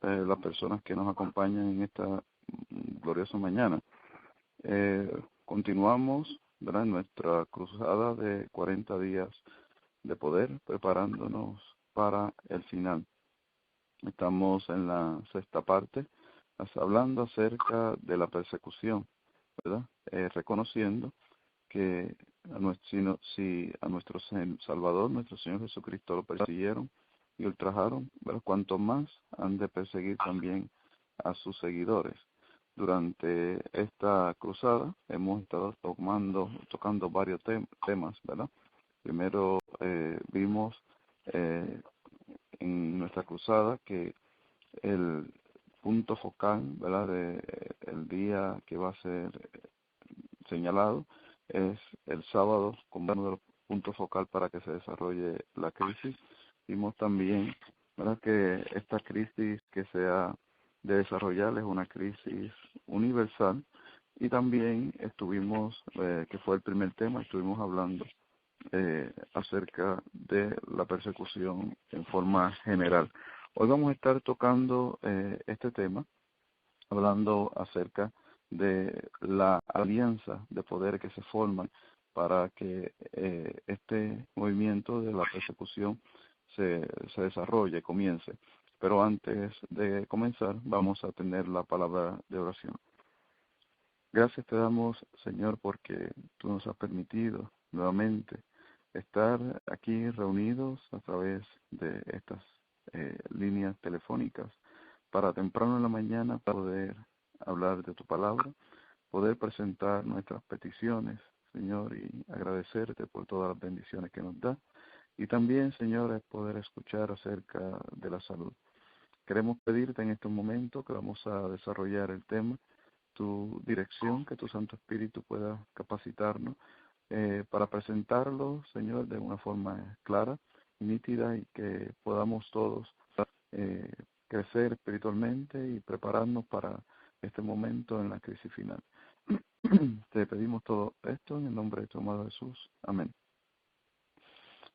las personas que nos acompañan en esta gloriosa mañana. Continuamos, ¿verdad?, nuestra cruzada de 40 días de poder, preparándonos para el final. Estamos en la sexta parte, hablando acerca de la persecución, ¿verdad? Reconociendo que si a nuestro Salvador, nuestro Señor Jesucristo, lo persiguieron y ultrajaron, ¿verdad?, cuanto más han de perseguir también a sus seguidores. Durante esta cruzada hemos estado tocando varios temas, ¿verdad? Primero vimos en nuestra cruzada que el punto focal, ¿verdad?, de el día que va a ser señalado es el sábado como uno de los puntos focal para que se desarrolle la crisis. Vimos también, ¿verdad?, que esta crisis que se ha de desarrollar es una crisis universal, y también estuvimos, que fue el primer tema, estuvimos hablando acerca de la persecución en forma general. Hoy vamos a estar tocando este tema, hablando acerca de la alianza de poder que se forman para que este movimiento de la persecución se desarrolle, comience. Pero antes de comenzar, vamos a tener la palabra de oración. Gracias te damos, Señor, porque tú nos has permitido nuevamente estar aquí reunidos a través de estas líneas telefónicas para temprano en la mañana poder hablar de tu palabra, poder presentar nuestras peticiones, Señor, y agradecerte por todas las bendiciones que nos da. Y también, Señor, es poder escuchar acerca de la salud. Queremos pedirte en estos momentos que vamos a desarrollar el tema, tu dirección, que tu Santo Espíritu pueda capacitarnos para presentarlo, Señor, de una forma clara y nítida, y que podamos todos crecer espiritualmente y prepararnos para este momento en la crisis final. Te pedimos todo esto en el nombre de tu amado Jesús. Amén.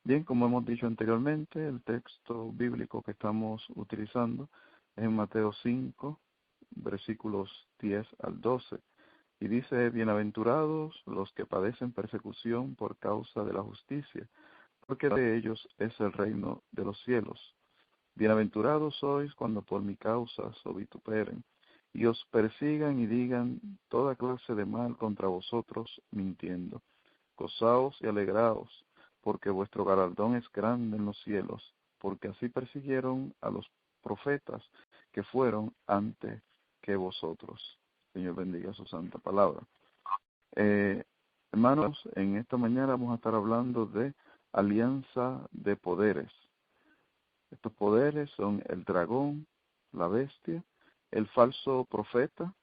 Bien, como hemos dicho anteriormente, el texto bíblico que estamos utilizando es en Mateo 5, versículos 10 al 12. Y dice: bienaventurados los que padecen persecución por causa de la justicia, porque de ellos es el reino de los cielos. Bienaventurados sois cuando por mi causa os vituperen, y os persigan y digan toda clase de mal contra vosotros, mintiendo. Gozaos y alegraos, porque vuestro galardón es grande en los cielos, porque así persiguieron a los profetas que fueron antes que vosotros. Señor, bendiga su santa palabra. Hermanos, en esta mañana vamos a estar hablando de alianza de poderes. Estos poderes son el dragón, la bestia, el falso profeta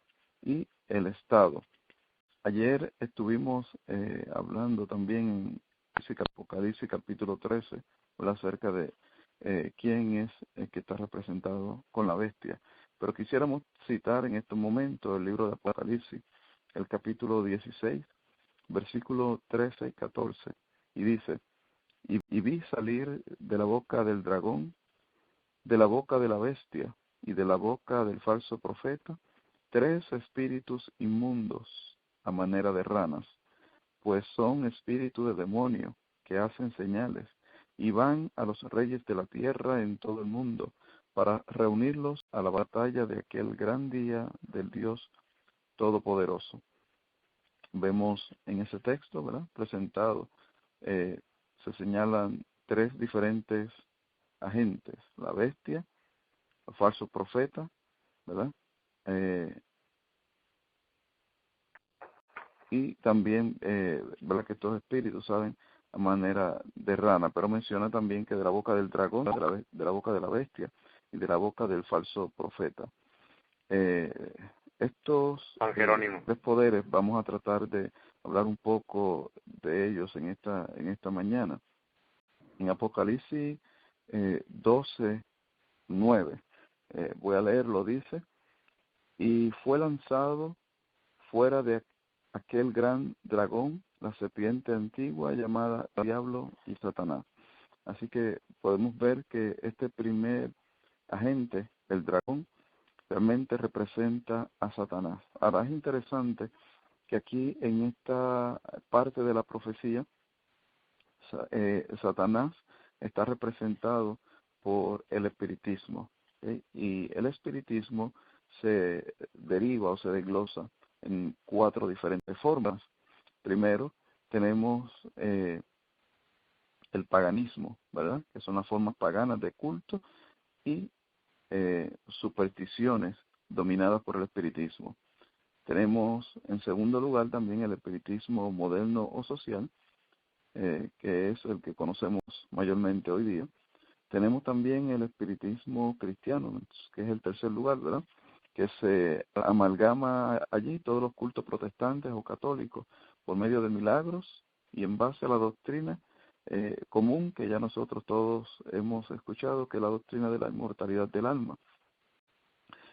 y el Estado. Ayer estuvimos hablando también en Apocalipsis capítulo 13, acerca de quién es el que está representado con la bestia. Pero quisiéramos citar en estos momentos el libro de Apocalipsis, el capítulo 16, versículos 13 y 14, y dice: y vi salir de la boca del dragón, de la boca de la bestia y de la boca del falso profeta, 3 espíritus inmundos a manera de ranas, pues son espíritus de demonio que hacen señales, y van a los reyes de la tierra en todo el mundo para reunirlos a la batalla de aquel gran día del Dios Todopoderoso. Vemos en ese texto, ¿verdad?, presentado, se señalan 3 diferentes agentes: la bestia, el falso profeta, ¿verdad?, y también, ¿verdad?, que estos espíritus saben a manera de rana, pero menciona también que de la boca del dragón, de la boca de la bestia y de la boca del falso profeta. Estos 3 poderes vamos a tratar de hablar un poco de ellos en esta mañana. En Apocalipsis 12:9, voy a leerlo, dice: y fue lanzado fuera de aquel gran dragón, la serpiente antigua llamada Diablo y Satanás. Así que podemos ver que este primer agente el dragón, realmente representa a Satanás. Ahora es interesante que aquí en esta parte de la profecía, Satanás está representado por el espiritismo, ¿sí? Y el espiritismo se deriva o se desglosa en 4 diferentes formas. Primero, tenemos el paganismo, ¿verdad? Que son las formas paganas de culto y supersticiones dominadas por el espiritismo. Tenemos en segundo lugar también el espiritismo moderno o social, que es el que conocemos mayormente hoy día. Tenemos también el espiritismo cristiano, que es el tercer lugar, ¿verdad? Que se amalgama allí todos los cultos protestantes o católicos por medio de milagros y en base a la doctrina común que ya nosotros todos hemos escuchado, que es la doctrina de la inmortalidad del alma.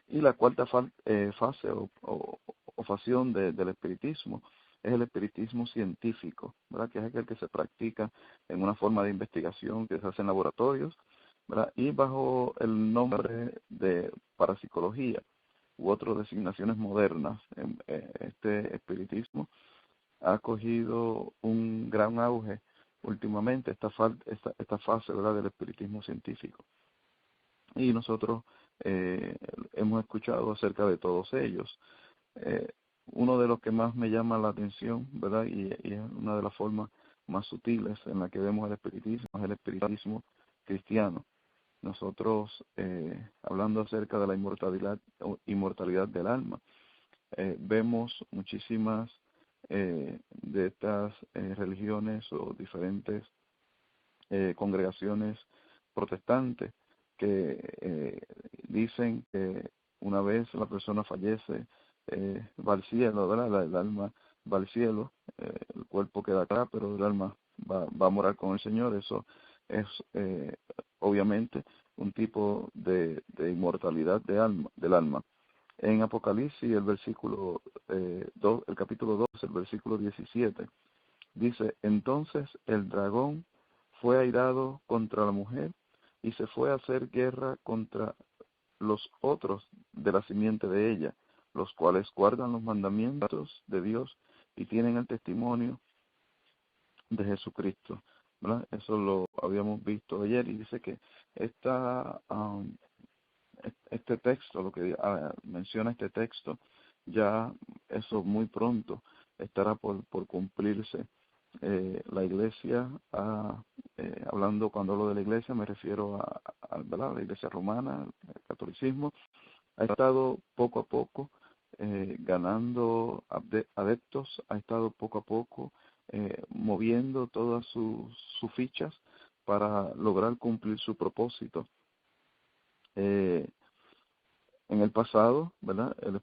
Y la cuarta fase o facción del espiritismo es el espiritismo científico, ¿verdad? Que es aquel que se practica en una forma de investigación que se hace en laboratorios, ¿verdad? Y bajo el nombre de parapsicología u otras designaciones modernas. Este espiritismo ha cogido un gran auge últimamente, esta fase, ¿verdad?, del espiritismo científico. Y nosotros hemos escuchado acerca de todos ellos. Uno de los que más me llama la atención, ¿verdad?, y es una de las formas más sutiles en la que vemos el espiritismo, es el espiritismo cristiano. Nosotros, hablando acerca de la inmortalidad del alma, vemos muchísimas de estas religiones o diferentes congregaciones protestantes que dicen que una vez la persona fallece, va al cielo, ¿verdad? El alma va al cielo, el cuerpo queda acá, pero el alma va a morar con el Señor. Eso es obviamente un tipo de inmortalidad del alma. En Apocalipsis, el versículo el capítulo 2, el versículo 17, dice: entonces el dragón fue airado contra la mujer y se fue a hacer guerra contra los otros de la simiente de ella, los cuales guardan los mandamientos de Dios y tienen el testimonio de Jesucristo, ¿verdad? Eso lo habíamos visto ayer y dice que este texto, lo que menciona este texto, ya eso muy pronto estará por cumplirse. La iglesia, hablando, cuando hablo de la iglesia me refiero ¿verdad?, la iglesia romana, el catolicismo, ha estado poco a poco ganando adeptos, ha estado poco a poco moviendo todas sus fichas para lograr cumplir su propósito. En el pasado, ¿verdad?, el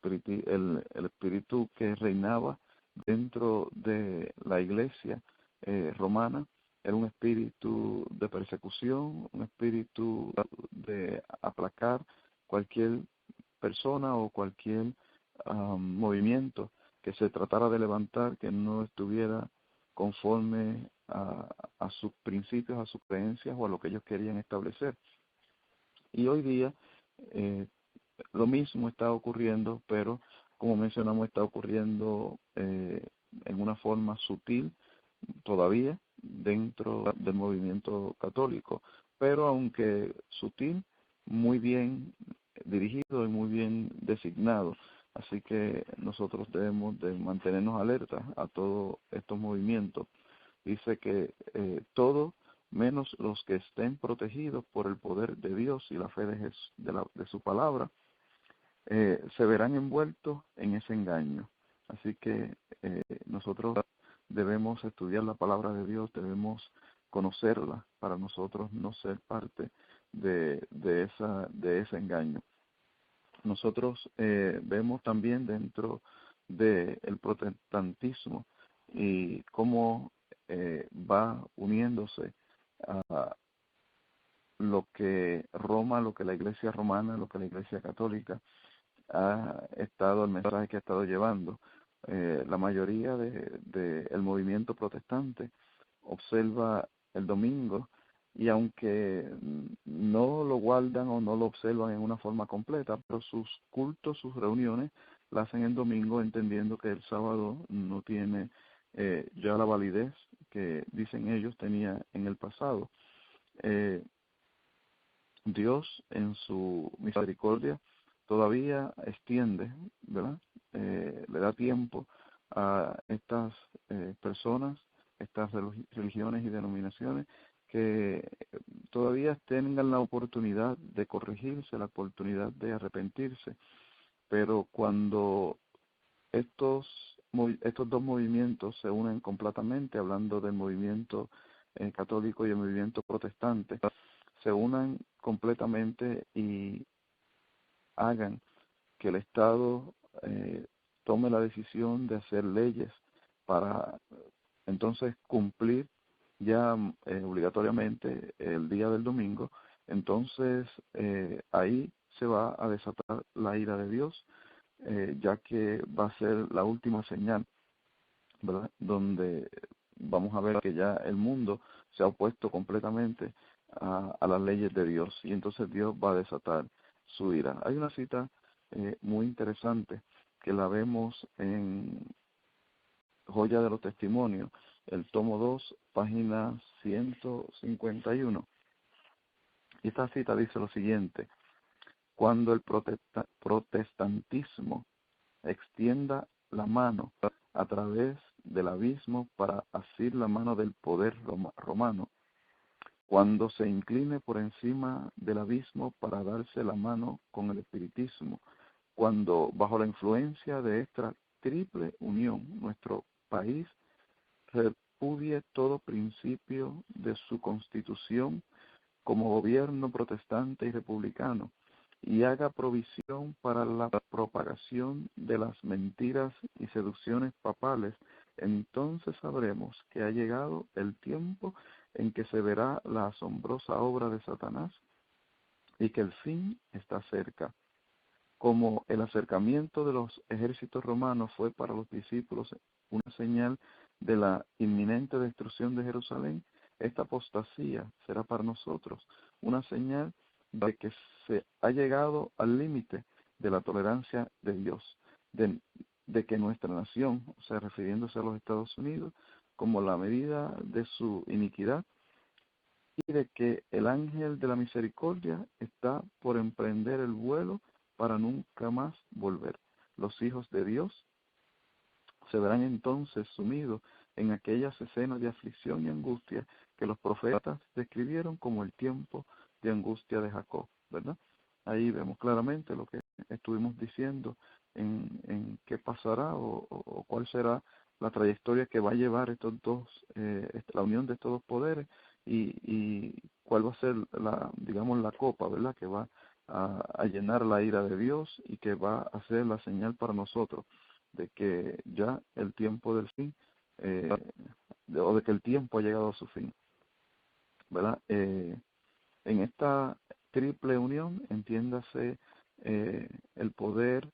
espíritu que reinaba dentro de la iglesia romana era un espíritu de persecución, un espíritu de aplacar cualquier persona o cualquier movimiento que se tratara de levantar que no estuviera conforme a sus principios, a sus creencias o a lo que ellos querían establecer. Y hoy día lo mismo está ocurriendo, pero como mencionamos, está ocurriendo en una forma sutil todavía dentro del movimiento católico, pero aunque sutil, muy bien dirigido y muy bien designado. Así que nosotros debemos de mantenernos alertas a todos estos movimientos. Dice que todo menos los que estén protegidos por el poder de Dios y la fe de su palabra, se verán envueltos en ese engaño. Así que nosotros debemos estudiar la palabra de Dios, debemos conocerla para nosotros no ser parte de ese engaño. Nosotros vemos también dentro del protestantismo y cómo va uniéndose a lo que Roma, lo que la Iglesia romana, lo que la Iglesia católica el mensaje que ha estado llevando. La mayoría el movimiento protestante observa el domingo y aunque no lo guardan o no lo observan en una forma completa, pero sus cultos, sus reuniones, las hacen el domingo, entendiendo que el sábado no tiene ya la validez que dicen ellos tenía en el pasado. Dios en su misericordia todavía extiende, ¿verdad? Le da tiempo a estas personas, estas religiones y denominaciones que todavía tengan la oportunidad de corregirse, la oportunidad de arrepentirse, pero cuando estos dos movimientos se unen completamente, hablando del movimiento católico y el movimiento protestante, se unan completamente y hagan que el Estado tome la decisión de hacer leyes para entonces cumplir ya obligatoriamente el día del domingo. Entonces ahí se va a desatar la ira de Dios, ya que va a ser la última señal, ¿verdad? Donde vamos a ver que ya el mundo se ha opuesto completamente a las leyes de Dios, y entonces Dios va a desatar su ira. Hay una cita muy interesante que la vemos en Joya de los Testimonios, el tomo 2, página 151. Y esta cita dice lo siguiente: cuando el protestantismo extienda la mano a través del abismo para asir la mano del poder romano, cuando se incline por encima del abismo para darse la mano con el espiritismo, cuando bajo la influencia de esta triple unión nuestro país repudie todo principio de su constitución como gobierno protestante y republicano, y haga provisión para la propagación de las mentiras y seducciones papales, entonces sabremos que ha llegado el tiempo en que se verá la asombrosa obra de Satanás y que el fin está cerca. Como el acercamiento de los ejércitos romanos fue para los discípulos una señal de la inminente destrucción de Jerusalén, esta apostasía será para nosotros una señal de que se ha llegado al límite de la tolerancia de Dios, de que nuestra nación, o sea, refiriéndose a los Estados Unidos, como la medida de su iniquidad, y de que el ángel de la misericordia está por emprender el vuelo para nunca más volver. Los hijos de Dios se verán entonces sumidos en aquellas escenas de aflicción y angustia que los profetas describieron como el tiempo de angustia de Jacob, ¿verdad? Ahí vemos claramente lo que estuvimos diciendo en qué pasará o cuál será la trayectoria que va a llevar estos dos, la unión de estos dos poderes, y cuál va a ser digamos, la copa, ¿verdad?, que va a llenar la ira de Dios y que va a ser la señal para nosotros de que ya el tiempo del fin, o de que el tiempo ha llegado a su fin, ¿verdad? En esta triple unión, entiéndase el poder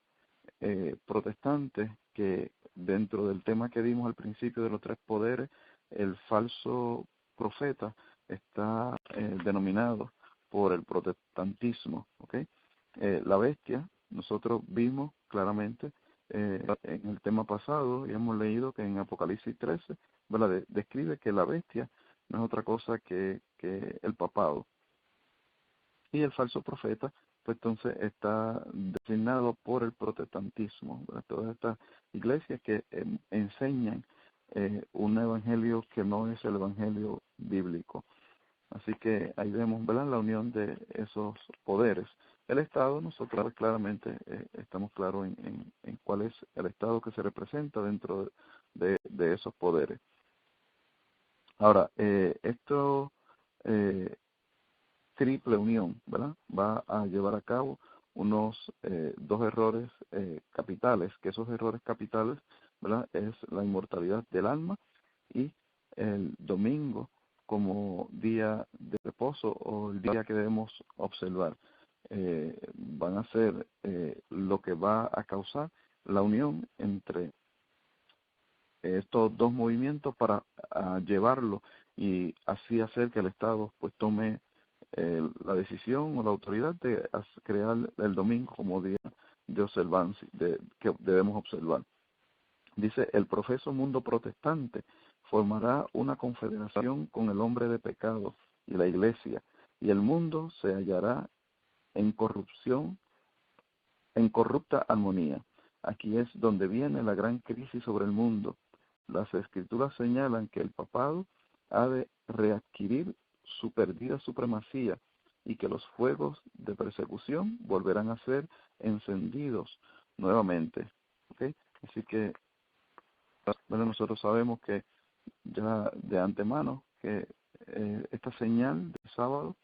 protestante, que dentro del tema que dimos al principio de los tres poderes, el falso profeta está denominado por el protestantismo, ¿ok? La bestia, nosotros vimos claramente en el tema pasado, y hemos leído que en Apocalipsis 13, ¿verdad?, describe que la bestia no es otra cosa que el papado. Y el falso profeta, pues entonces está designado por el protestantismo, ¿verdad? Todas estas iglesias que enseñan un evangelio que no es el evangelio bíblico. Así que ahí vemos, ¿verdad?, la unión de esos poderes. El Estado, nosotros claramente estamos claros en cuál es el Estado que se representa dentro de esos poderes. Ahora, esto triple unión, ¿verdad?, va a llevar a cabo unos dos errores capitales, que esos errores capitales, ¿verdad?, es la inmortalidad del alma y el domingo como día de reposo o el día que debemos observar. Van a ser lo que va a causar la unión entre estos dos movimientos para llevarlo y así hacer que el Estado pues tome la decisión o la autoridad de crear el domingo como día de observancia que debemos observar. Dice, el profeso mundo protestante formará una confederación con el hombre de pecado y la iglesia, y el mundo se hallará en corrupción, en corrupta armonía. Aquí es donde viene la gran crisis sobre el mundo. Las escrituras señalan que el papado ha de readquirir su perdida supremacía y que los fuegos de persecución volverán a ser encendidos nuevamente. ¿Okay? Así que bueno, nosotros sabemos que ya de antemano que esta señal del sábado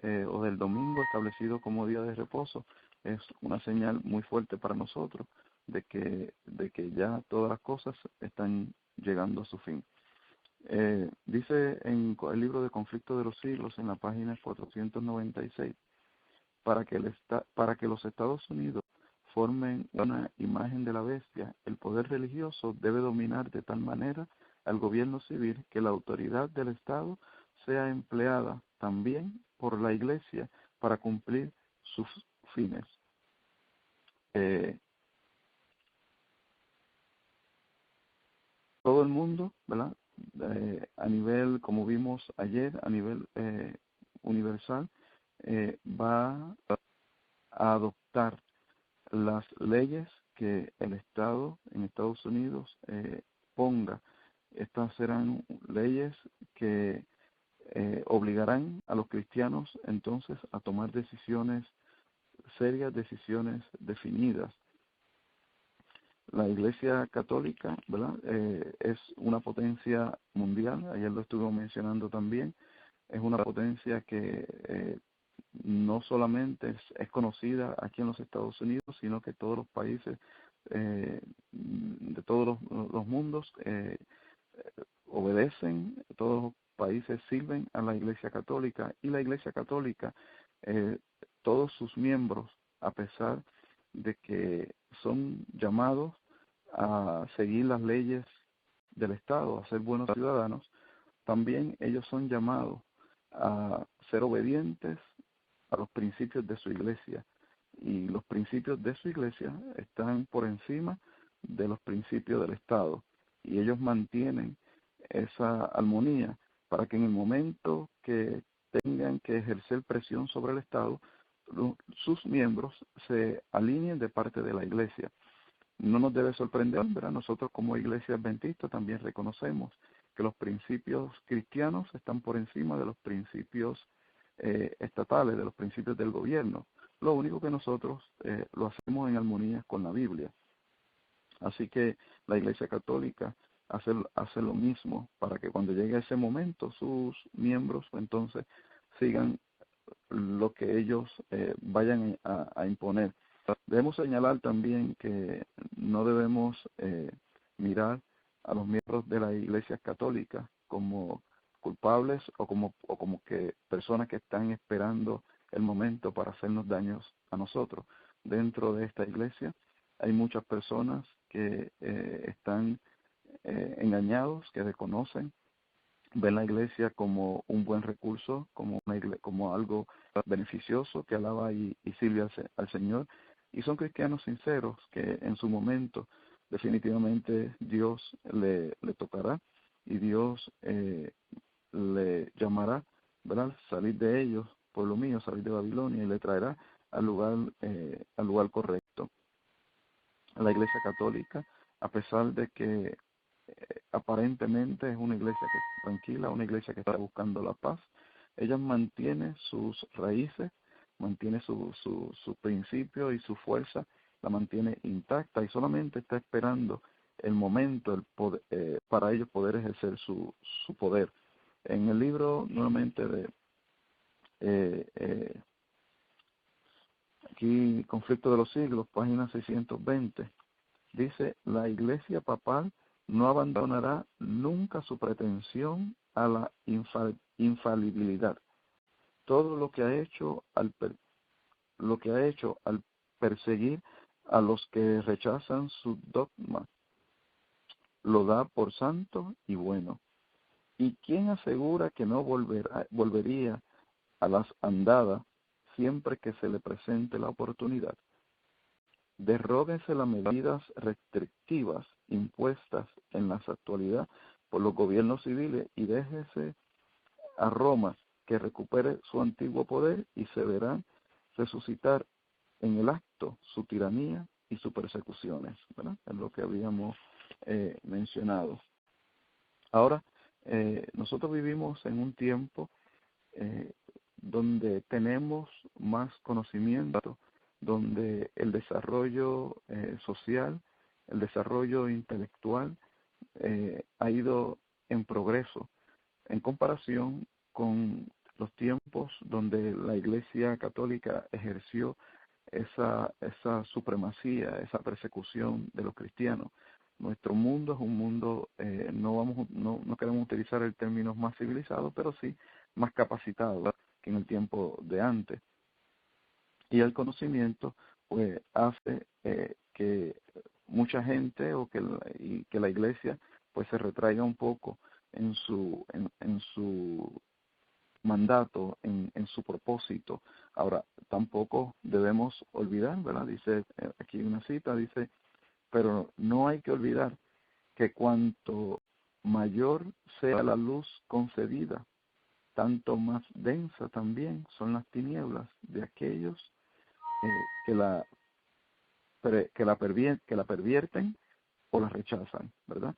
o del domingo establecido como día de reposo es una señal muy fuerte para nosotros de que ya todas las cosas están llegando a su fin. Dice en el libro de Conflicto de los Siglos, en la página 496, para que los Estados Unidos formen una imagen de la bestia, el poder religioso debe dominar de tal manera al gobierno civil que la autoridad del Estado sea empleada también por la Iglesia para cumplir sus fines. Todo el mundo, ¿verdad? A nivel, como vimos ayer, a nivel universal, va a adoptar las leyes que el Estado en Estados Unidos ponga. Estas serán leyes que obligarán a los cristianos entonces a tomar decisiones serias, decisiones definidas. La Iglesia Católica, ¿verdad? Es una potencia mundial, ayer lo estuve mencionando también, es una potencia que no solamente es conocida aquí en los Estados Unidos, sino que todos los países de todos los mundos obedecen, todos los países sirven a la Iglesia Católica, y la Iglesia Católica, todos sus miembros, a pesar de que son llamados a seguir las leyes del Estado, a ser buenos ciudadanos, también ellos son llamados a ser obedientes a los principios de su iglesia, y los principios de su iglesia están por encima de los principios del Estado, y ellos mantienen esa armonía para que en el momento que tengan que ejercer presión sobre el Estado, sus miembros se alineen de parte de la iglesia. No nos debe sorprender, ¿verdad? Nosotros como iglesia adventista también reconocemos que los principios cristianos están por encima de los principios estatales, de los principios del gobierno. Lo único que nosotros lo hacemos en armonía con la Biblia. Así que la Iglesia Católica hace lo mismo para que cuando llegue ese momento sus miembros entonces sigan lo que ellos vayan a imponer. Debemos señalar también que no debemos mirar a los miembros de la Iglesia Católica como culpables o como que personas que están esperando el momento para hacernos daños a nosotros. Dentro de esta iglesia hay muchas personas que están engañados, que desconocen, ven la iglesia como un buen recurso, como algo beneficioso que alaba y sirve al Señor, y son cristianos sinceros que en su momento definitivamente Dios le tocará y Dios le llamará, ¿verdad? Salir de ellos, pueblo mío, salir de Babilonia, y le traerá al lugar correcto. La Iglesia Católica, a pesar de que aparentemente es una iglesia que está tranquila, una iglesia que está buscando la paz, ella mantiene sus raíces, mantiene su principio y su fuerza, la mantiene intacta, y solamente está esperando el momento para ellos poder ejercer su poder. En el libro nuevamente de aquí Conflicto de los Siglos, página 620, dice: la Iglesia Papal no abandonará nunca su pretensión a la infalibilidad. Todo lo que ha hecho al perseguir a los que rechazan su dogma, lo da por santo y bueno. ¿Y quién asegura que no volvería a las andadas siempre que se le presente la oportunidad? Derróguense las medidas restrictivas impuestas en la actualidad por los gobiernos civiles y déjese a Roma que recupere su antiguo poder y se verán resucitar en el acto su tiranía y sus persecuciones, ¿verdad? Es lo que habíamos mencionado. Ahora, nosotros vivimos en un tiempo donde tenemos más conocimiento, donde el desarrollo social, el desarrollo intelectual ha ido en progreso en comparación con los tiempos donde la Iglesia Católica ejerció esa supremacía, esa persecución de los cristianos. Nuestro mundo es un mundo, no queremos utilizar el término más civilizado, pero sí más capacitado que en el tiempo de antes. Y el conocimiento pues hace que mucha gente que la Iglesia pues se retraiga un poco en su mandato, en su propósito. Ahora, tampoco debemos olvidar, ¿verdad? Dice aquí una cita, dice, pero no hay que olvidar que cuanto mayor sea la luz concedida, tanto más densa también son las tinieblas de aquellos que la pervierten o la rechazan, ¿verdad?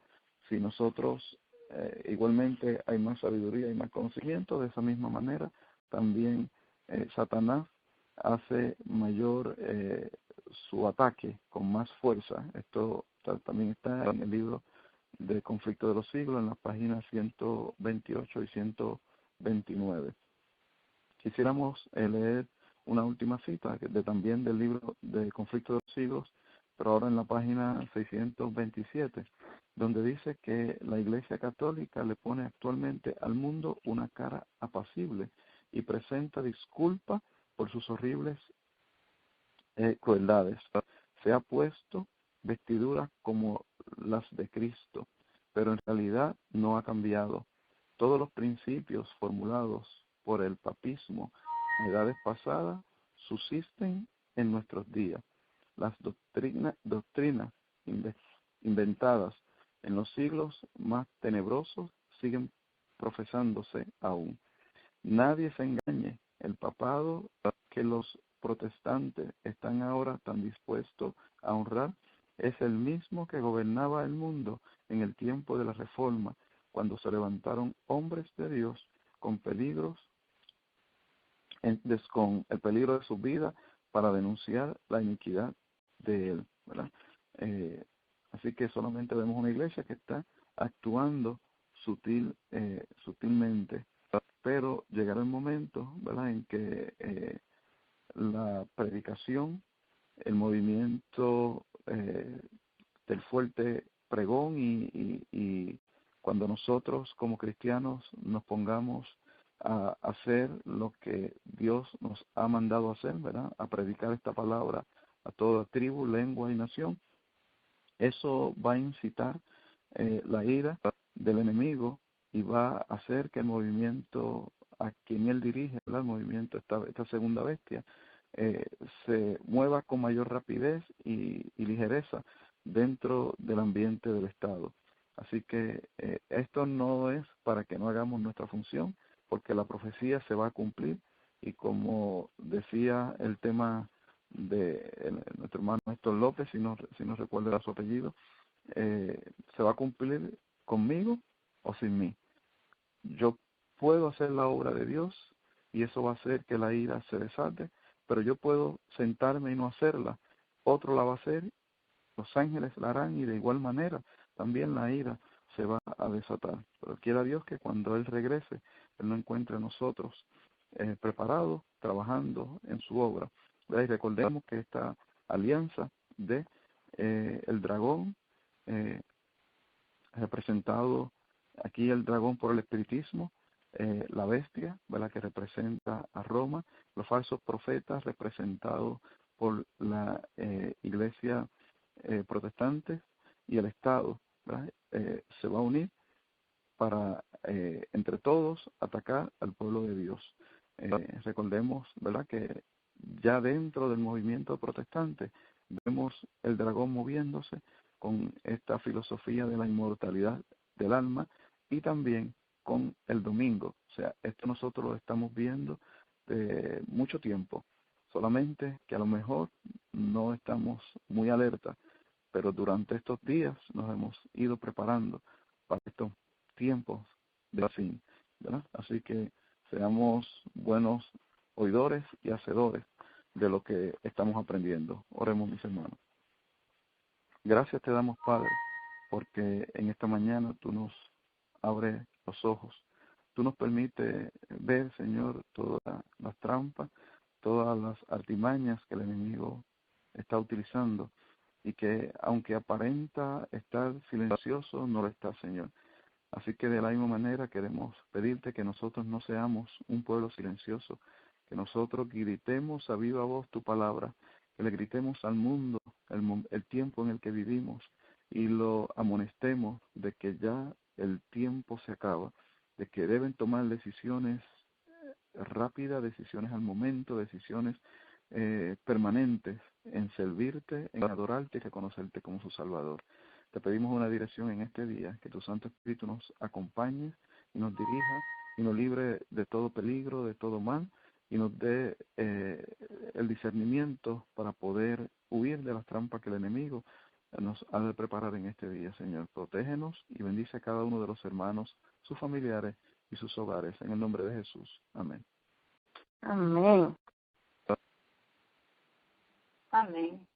Si nosotros igualmente hay más sabiduría y más conocimiento, de esa misma manera también Satanás hace mayor su ataque con más fuerza. Esto también está en el libro de Conflicto de los Siglos, en las páginas 128 y 129. Quisiéramos leer una última cita también del libro de Conflicto de los Siglos, pero ahora en la página 627, donde dice que la Iglesia Católica le pone actualmente al mundo una cara apacible y presenta disculpas por sus horribles crueldades. Se ha puesto vestiduras como las de Cristo, pero en realidad no ha cambiado. Todos los principios formulados por el papismo en edades pasadas subsisten en nuestros días. Las doctrinas inventadas en los siglos más tenebrosos siguen profesándose aún. Nadie se engañe, el papado que los protestantes están ahora tan dispuestos a honrar es el mismo que gobernaba el mundo en el tiempo de la Reforma, cuando se levantaron hombres de Dios con con el peligro de su vida para denunciar la iniquidad de él, ¿verdad? Así que solamente vemos una iglesia que está actuando sutilmente, pero llegará el momento, ¿verdad?, en que la predicación, el movimiento del fuerte pregón y cuando nosotros como cristianos nos pongamos a hacer lo que Dios nos ha mandado hacer, ¿verdad?, a predicar esta palabra a toda tribu, lengua y nación, eso va a incitar la ira del enemigo y va a hacer que el movimiento a quien él dirige, ¿verdad?, el movimiento, esta segunda bestia, se mueva con mayor rapidez y ligereza dentro del ambiente del Estado. Así que esto no es para que no hagamos nuestra función, porque la profecía se va a cumplir y como decía el tema de nuestro hermano Néstor López, si no recuerda su apellido, se va a cumplir conmigo o sin mí. Yo puedo hacer la obra de Dios y eso va a hacer que la ira se desate, pero yo puedo sentarme y no hacerla. Otro la va a hacer, los ángeles la harán y de igual manera también la ira se va a desatar. Pero quiera Dios que cuando Él regrese, Él nos encuentre a nosotros preparados, trabajando en su obra. ¿Verdad? Y recordemos que esta alianza de el dragón, representado aquí el dragón por el espiritismo, la bestia, ¿verdad?, que representa a Roma, los falsos profetas representados por la iglesia protestante y el Estado, ¿verdad? Se va a unir para entre todos atacar al pueblo de Dios. Recordemos, ¿verdad?, que ya dentro del movimiento protestante vemos el dragón moviéndose con esta filosofía de la inmortalidad del alma y también con el domingo. O sea, esto nosotros lo estamos viendo de mucho tiempo, solamente que a lo mejor no estamos muy alerta, pero durante estos días nos hemos ido preparando para estos tiempos de fin, ¿verdad? Así que seamos buenos oidores y hacedores de lo que estamos aprendiendo. Oremos, mis hermanos. Gracias te damos, Padre, porque en esta mañana tú nos abres los ojos. Tú nos permites ver, Señor, todas las trampas, todas las artimañas que el enemigo está utilizando y que aunque aparenta estar silencioso, no lo está, Señor. Así que de la misma manera queremos pedirte que nosotros no seamos un pueblo silencioso, que nosotros gritemos a viva voz tu palabra, que le gritemos al mundo el tiempo en el que vivimos y lo amonestemos de que ya el tiempo se acaba, de que deben tomar decisiones rápidas, decisiones al momento, decisiones permanentes en servirte, en adorarte y reconocerte como su Salvador. Te pedimos una dirección en este día, que tu Santo Espíritu nos acompañe y nos dirija y nos libre de todo peligro, de todo mal y nos dé el discernimiento para poder huir de las trampas que el enemigo nos ha de preparar en este día, Señor. Protégenos y bendice a cada uno de los hermanos, sus familiares y sus hogares. En el nombre de Jesús. Amén. Amén. Amén.